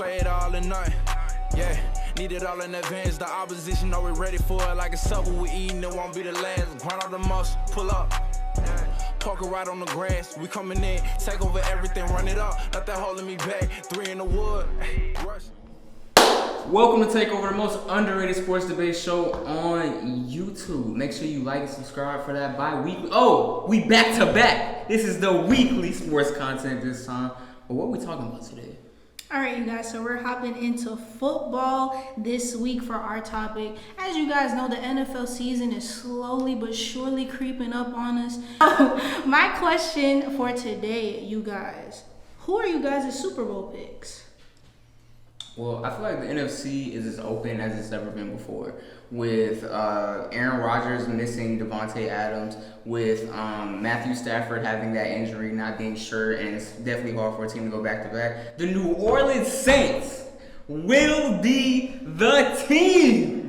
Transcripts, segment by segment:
play it all or nothing. Yeah, need it all in advance. The opposition know we're ready for it. Like a supper we eating, it won't be the last. Grind all the muscle, pull up. Poker right on the grass. We coming in, take over everything, run it up. Nothing holding me back. 3 in the wood. Rush. Welcome to Takeover, the most underrated sports debate show on YouTube. Make sure you like and subscribe for that bi-weekly. Oh, we back to back. This is the weekly sports content this time. But what are we talking about today? All right, you guys, so we're hopping into football this week for our topic. As you guys know, the NFL season is slowly but surely creeping up on us. My question for today, you guys, who are you guys' Super Bowl picks? Well, I feel like the NFC is as open as it's ever been before. With Aaron Rodgers missing Devontae Adams, with Matthew Stafford having that injury, not being sure, and it's definitely hard for a team to go back-to-back. The New Orleans Saints will be the team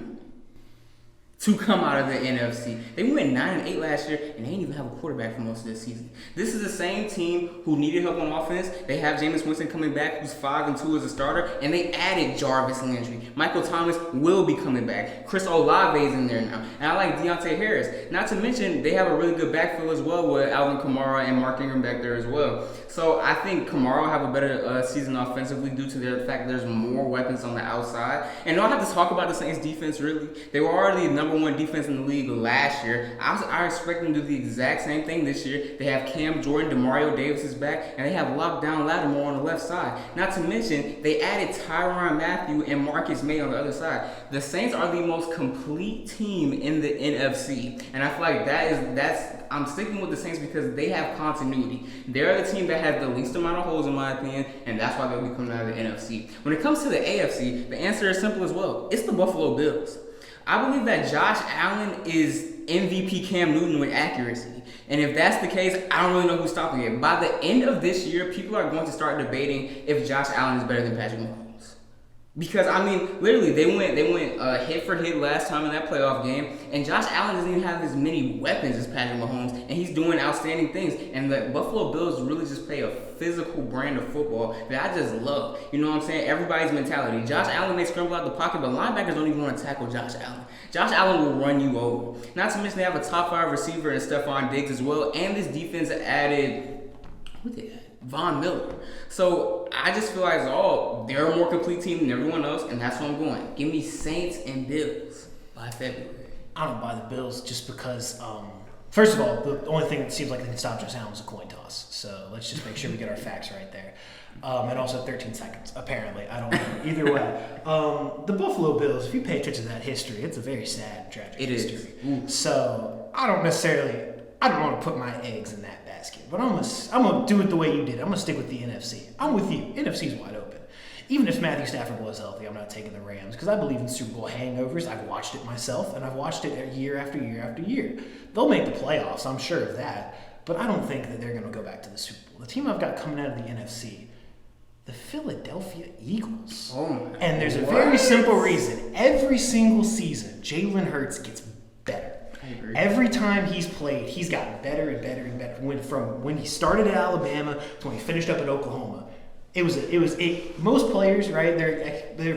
to come out of the NFC. They went 9-8 last year, and they didn't even have a quarterback for most of this season. This is the same team who needed help on offense. They have Jameis Winston coming back, who's 5-2 as a starter, and they added Jarvis Landry. Michael Thomas will be coming back. Chris Olave is in there now, and I like Deontay Harris. Not to mention, they have a really good backfield as well with Alvin Kamara and Mark Ingram back there as well. So I think Kamara will have a better season offensively due to the fact that there's more weapons on the outside. And don't have to talk about the Saints defense really. They were already the number one defense in the league last year. I expect them to do the exact same thing this year. They have Cam Jordan, Demario Davis is back, and they have lockdown Lattimore on the left side. Not to mention, they added Tyrann Mathieu and Marcus May on the other side. The Saints are the most complete team in the NFC. And I feel like I'm sticking with the Saints because they have continuity. They're the team that has the least amount of holes in my opinion, and that's why they'll be coming out of the NFC. When it comes to the AFC, the answer is simple as well. It's the Buffalo Bills. I believe that Josh Allen is MVP Cam Newton with accuracy. And if that's the case, I don't really know who's stopping it. By the end of this year, people are going to start debating if Josh Allen is better than Patrick Mahomes. Because, I mean, literally, they went hit for hit last time in that playoff game, and Josh Allen doesn't even have as many weapons as Patrick Mahomes, and he's doing outstanding things. And the Buffalo Bills really just play a physical brand of football that I just love. You know what I'm saying? Everybody's mentality. Josh Allen may scramble out the pocket, but linebackers don't even want to tackle Josh Allen. Josh Allen will run you over. Not to mention they have a top 5 receiver in Stephon Diggs as well, and this defense added, who did that? Von Miller. So I just feel like they're a more complete team than everyone else, and that's where I'm going. Give me Saints and Bills by February. I don't buy the Bills just because, first of all, the only thing that seems like they can stop Josh Allen is a coin toss. So let's just make sure we get our facts right there. And also 13 seconds, apparently. I don't know. Either way. The Buffalo Bills, if you pay attention to that history, it's a very sad and tragic history. So I don't want to put my eggs in that basket. But I'm gonna do it the way you did. I'm going to stick with the NFC. I'm with you. NFC's wide open. Even if Matthew Stafford was healthy, I'm not taking the Rams because I believe in Super Bowl hangovers. I've watched it myself, and I've watched it year after year after year. They'll make the playoffs, I'm sure of that. But I don't think that they're going to go back to the Super Bowl. The team I've got coming out of the NFC, the Philadelphia Eagles. And there's a very simple reason. Every single season, Jalen Hurts gets better. Every time he's played, he's gotten better and better and better. From when he started at Alabama to when he finished up at Oklahoma, most players, right? Their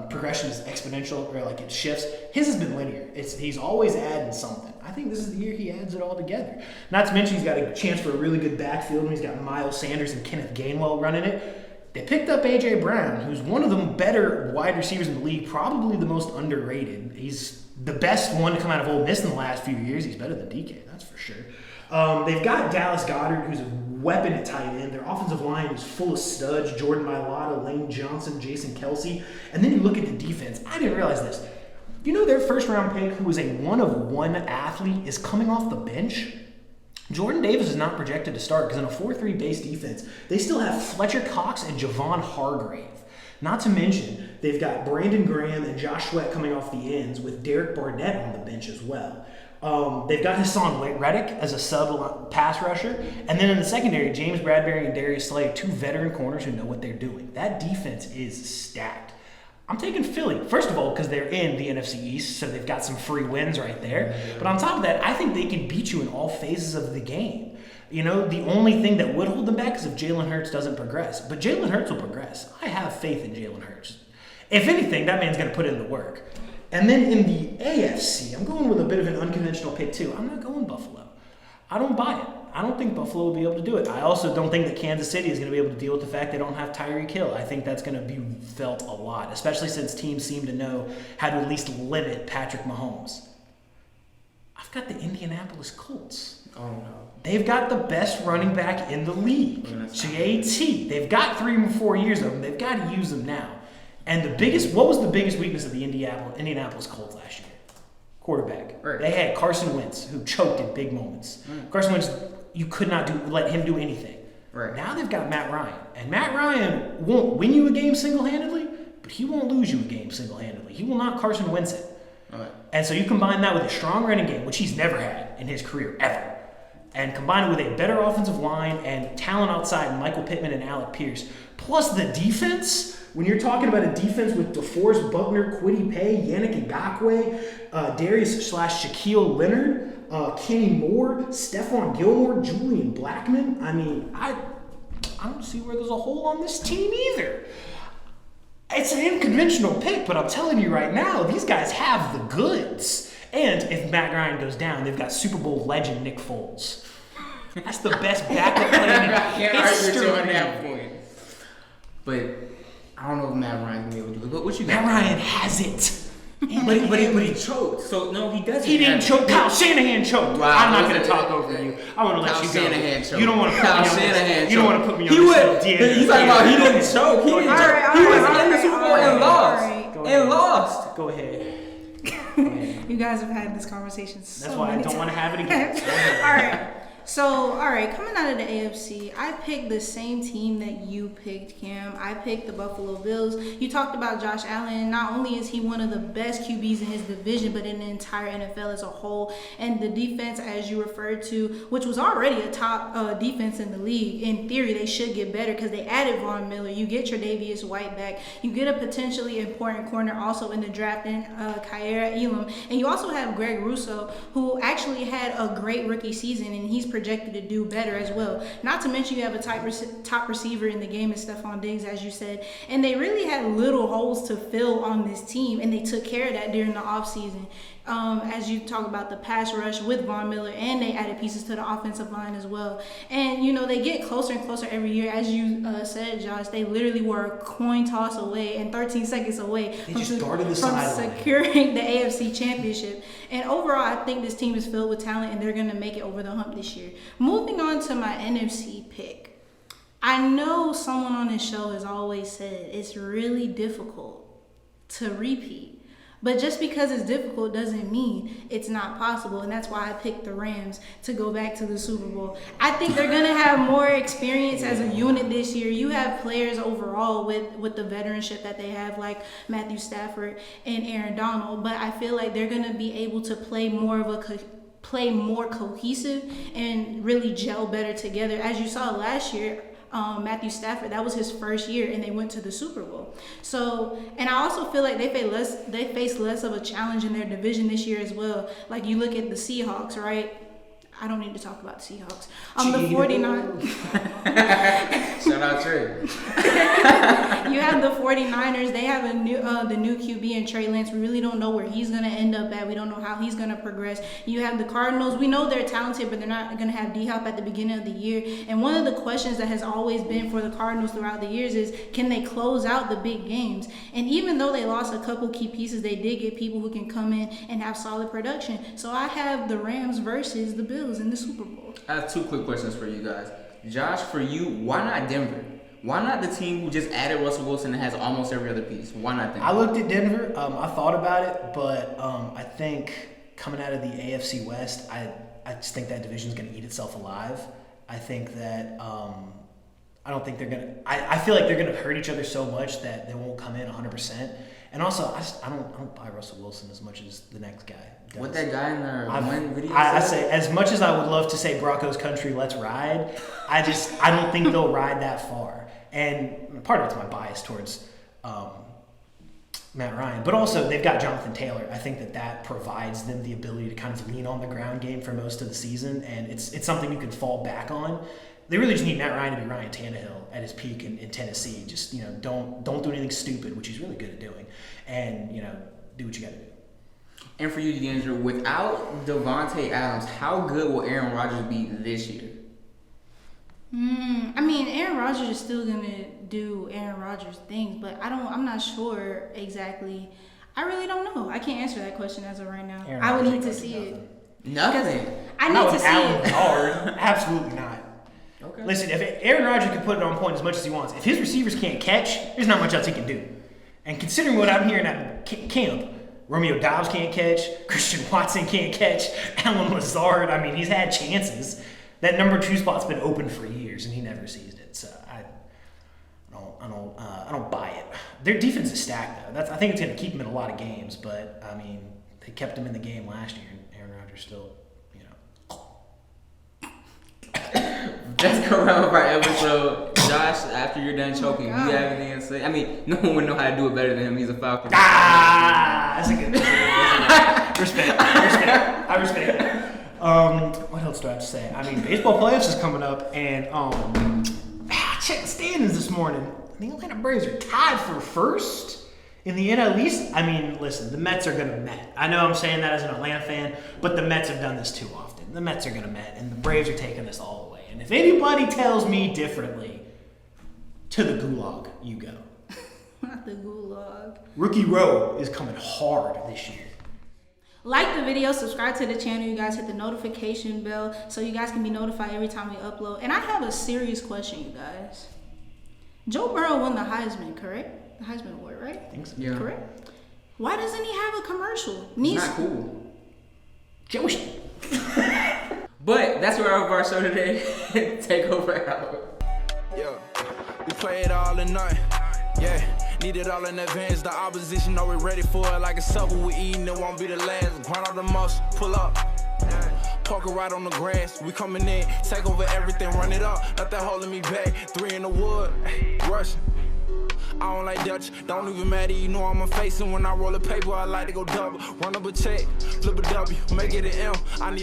progression is exponential, or like it shifts. His has been linear. He's always adding something. I think this is the year he adds it all together. Not to mention he's got a chance for a really good backfield, and he's got Miles Sanders and Kenneth Gainwell running it. They picked up A.J. Brown, who's one of the better wide receivers in the league, probably the most underrated. He's the best one to come out of Ole Miss in the last few years. He's better than DK, that's for sure. They've got Dallas Goedert, who's a weapon at tight end. Their offensive line is full of studs: Jordan Mailata, Lane Johnson, Jason Kelsey. And then you look at the defense. I didn't realize this. You know their first-round pick, who was a one-of-one athlete, is coming off the bench? Jordan Davis is not projected to start because in a 4-3 base defense, they still have Fletcher Cox and Javon Hargrave. Not to mention, they've got Brandon Graham and Josh Sweat coming off the ends with Derek Barnett on the bench as well. They've got Hassan Reddick as a sub pass rusher. And then in the secondary, James Bradbury and Darius Slay, 2 veteran corners who know what they're doing. That defense is stacked. I'm taking Philly, first of all, because they're in the NFC East, so they've got some free wins right there. But on top of that, I think they can beat you in all phases of the game. You know, the only thing that would hold them back is if Jalen Hurts doesn't progress. But Jalen Hurts will progress. I have faith in Jalen Hurts. If anything, that man's going to put in the work. And then in the AFC, I'm going with a bit of an unconventional pick too. I'm not going Buffalo. I don't buy it. I don't think Buffalo will be able to do it. I also don't think that Kansas City is going to be able to deal with the fact they don't have Tyreek Hill. I think that's going to be felt a lot, especially since teams seem to know how to at least limit Patrick Mahomes. I've got the Indianapolis Colts. Oh, no. They've got the best running back in the league, JT. They've got 3 or 4 years of them. They've got to use them now. And what was the biggest weakness of the Indianapolis Colts last year? Quarterback. Right. They had Carson Wentz, who choked in big moments. Right. Carson Wentz, you could not let him do anything. Right. Now they've got Matt Ryan. And Matt Ryan won't win you a game single-handedly, but he won't lose you a game single-handedly. He will not Carson Wentz it. Right. And so you combine that with a strong running game, which he's never had in his career, ever. And combine it with a better offensive line and talent outside Michael Pittman and Alec Pierce, plus the defense. When you're talking about a defense with DeForest Buckner, Kwity Paye, Yannick Ngakoue, Darius/Shaquille Leonard, Kenny Moore, Stephon Gilmore, Julian Blackmon. I mean, I don't see where there's a hole on this team either. It's an unconventional pick, but I'm telling you right now, these guys have the goods. And if Matt Ryan goes down, they've got Super Bowl legend Nick Foles. That's the best backup player in history. At that point. But I don't know if Matt Ryan can be able to do it. But what you got? Matt Ryan has it. But he choked. So no, he doesn't. He didn't choke. Kyle Shanahan choked. Wow, I'm not going to talk over you. I want to let Kyle you go. Shanahan choked. You don't want to put me on Shanahan this. You don't want to put me on he this. He's talking about he didn't choke. He didn't choke. He was in the Super Bowl and lost. And lost. Go ahead. You guys have had this conversation so That's why I many don't want to times. have it again. All right. So, coming out of the AFC, I picked the same team that you picked, Cam. I picked the Buffalo Bills. You talked about Josh Allen. Not only is he one of the best QBs in his division, but in the entire NFL as a whole. And the defense, as you referred to, which was already a top defense in the league, in theory, they should get better because they added Von Miller. You get your Tre'Davious White back. You get a potentially important corner also in the draft in Khaira Elam. And you also have Greg Russo, who actually had a great rookie season, and he's projected to do better as well. Not to mention you have a top receiver in the game in Stephon Diggs, as you said. And they really had little holes to fill on this team, and they took care of that during the offseason. As you talk about the pass rush with Von Miller, and they added pieces to the offensive line as well. And, you know, they get closer and closer every year. As you said, Josh, they literally were a coin toss away and 13 seconds away from securing the AFC Championship. And overall, I think this team is filled with talent, and they're going to make it over the hump this year. Moving on to my NFC pick. I know someone on this show has always said it's really difficult to repeat. But just because it's difficult doesn't mean it's not possible. And that's why I picked the Rams to go back to the Super Bowl. I think they're going to have more experience as a unit this year. You have players overall with the veteranship that they have, like Matthew Stafford and Aaron Donald. But I feel like they're going to be able to play more cohesive and really gel better together. As you saw last year, Matthew Stafford, that was his first year, and they went to the Super Bowl. So, and I also feel like they face less of a challenge in their division this year as well. Like you look at the Seahawks, right? I don't need to talk about the Seahawks. The 49ers. Shout out Trey. You have the 49ers. They have the new QB in Trey Lance. We really don't know where he's going to end up at. We don't know how he's going to progress. You have the Cardinals. We know they're talented, but they're not going to have D-Hop at the beginning of the year. And one of the questions that has always been for the Cardinals throughout the years is, can they close out the big games? And even though they lost a couple key pieces, they did get people who can come in and have solid production. So I have the Rams versus the Bills in the Super Bowl. I have 2 quick questions for you guys. Josh, for you, why not Denver? Why not the team who just added Russell Wilson and has almost every other piece? Why not Denver? I looked at Denver. I thought about it, but I think coming out of the AFC West, I just think that division is going to eat itself alive. I think that I don't think they're going to. I feel like they're going to hurt each other so much that they won't come in 100%. And also, I don't buy Russell Wilson as much as the next guy does. What that guy in the one video I said? say, as much as I would love to say Broncos country, let's ride, I don't think they'll ride that far. And part of it's my bias towards Matt Ryan. But also, they've got Jonathan Taylor. I think that provides them the ability to kind of lean on the ground game for most of the season, and it's something you can fall back on. They really just need Matt Ryan to be Ryan Tannehill at his peak in Tennessee. Just, don't do anything stupid, which he's really good at doing, and, do what you got to do. And for you, D'Angelo, without Devontae Adams, how good will Aaron Rodgers be this year? I mean, Aaron Rodgers is still gonna do Aaron Rodgers things, but I'm not sure exactly. I really don't know. I can't answer that question as of right now. Aaron I would Rodgers need to ain't see gonna it. do Nothing. I need Not to with see Alan it. Lazard. Absolutely not. Okay. Listen, if Aaron Rodgers can put it on point as much as he wants, if his receivers can't catch, there's not much else he can do. And considering what I'm hearing at camp, Romeo Doubs can't catch, Christian Watson can't catch, Alan Lazard, I mean, he's had chances. That number 2 spot's been open for years, and he never seized it. So I don't buy it. Their defense is stacked, though. I think it's going to keep them in a lot of games. But I mean, they kept him in the game last year, and Aaron Rodgers still, That's gonna wrap up our episode. Josh, after you're done choking, do you have anything to say? I mean, no one would know how to do it better than him. He's a Falcon. That's a good. Respect. I respect that. What else do I have to say? I mean, baseball playoffs is coming up, and check the standings this morning. The Atlanta Braves are tied for first in the NL East. I mean, listen, the Mets are gonna Met. I know I'm saying that as an Atlanta fan, but the Mets have done this too often. The Mets are gonna Met, and the Braves are taking this all the way. And if anybody tells me differently, to the gulag you go. Not the gulag. Rookie Row is coming hard this year. Like the video, subscribe to the channel, you guys. Hit the notification bell so you guys can be notified every time we upload. And I have a serious question, you guys. Joe Burrow won the Heisman, correct? The Heisman Award, right? I think so. Yeah. Correct? Why doesn't he have a commercial? It's not cool. Joey. But that's where our show today. Takeover out. Yeah, we play it all in night. Yeah, need it all in advance. The opposition know we're ready for it. Like a supper we eating, it won't be the last. Grind all the muscle, pull up. Park it right on the grass. We coming in, take over everything, run it up. Not that holding me back. 3 in the wood, rushing. I don't like Dutch, don't even matter, you know I'm a facing. When I roll a paper, I like to go double. Run up a check, flip a W, make it an M. I need